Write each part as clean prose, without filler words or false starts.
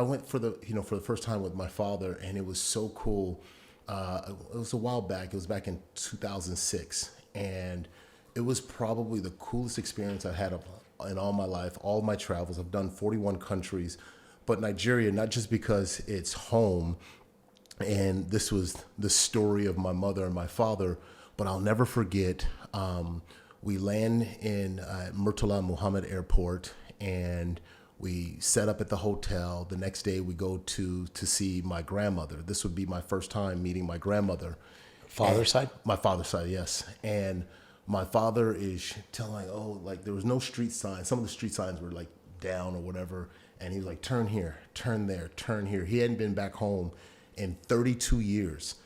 I went for the first time with my father, and it was so cool. It was a while back. It was back in 2006, and it was probably the coolest experience I had in all my life, all my travels. I've done 41 countries, but Nigeria, not just because it's home, and this was the story of my mother and my father, but I'll never forget. We land in Murtala Muhammad Airport, and we set up at the hotel. The next day, we go to see my grandmother. This would be my first time meeting my grandmother. Father's side? My father's side, yes. And my father is telling, oh, like there was no street signs. Some of the street signs were like down or whatever. And he was like, turn here, turn there, turn here. He hadn't been back home in 32 years.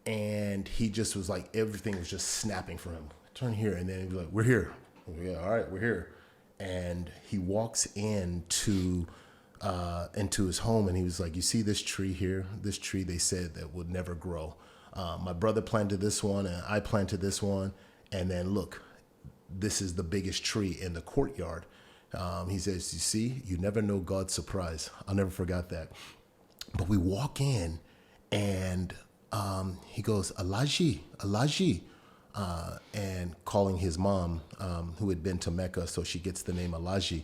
And he just was like, everything was just snapping for him. Turn here. And then he was like, we're here. Yeah, all right, we're here. And he walks into his home, and he was like, you see this tree here? This tree, they said, that would never grow. My brother planted this one, and I planted this one. And then look, this is the biggest tree in the courtyard. He says, you see, you never know God's surprise. I'll never forget that. But we walk in, and he goes, Alaji, and calling his mom, who had been to Mecca, so she gets the name Alaji.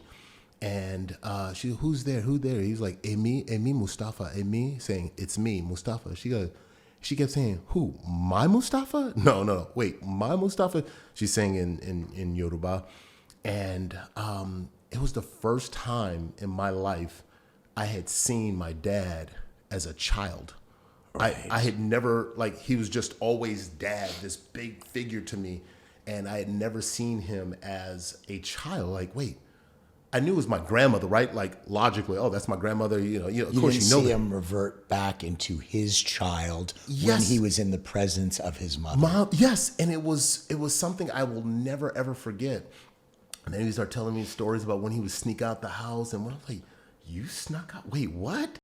And she, who's there? Who there? He's like, Emi Mustafa, Emi, saying, it's me, Mustafa. She kept saying, who? My Mustafa? No, wait, my Mustafa? She's saying in Yoruba. And it was the first time in my life I had seen my dad as a child. Right. I had never, like, he was just always dad, this big figure to me. And I had never seen him as a child. Like, wait, I knew it was my grandmother, right? Like, logically, oh, that's my grandmother. You of course you you know see that. him revert back into his child when Yes. he was in the presence of his mother. Mom, yes, and it was something I will never ever forget. And then he started telling me stories about when he would sneak out the house, and when I was like, "You snuck out? Wait, what?"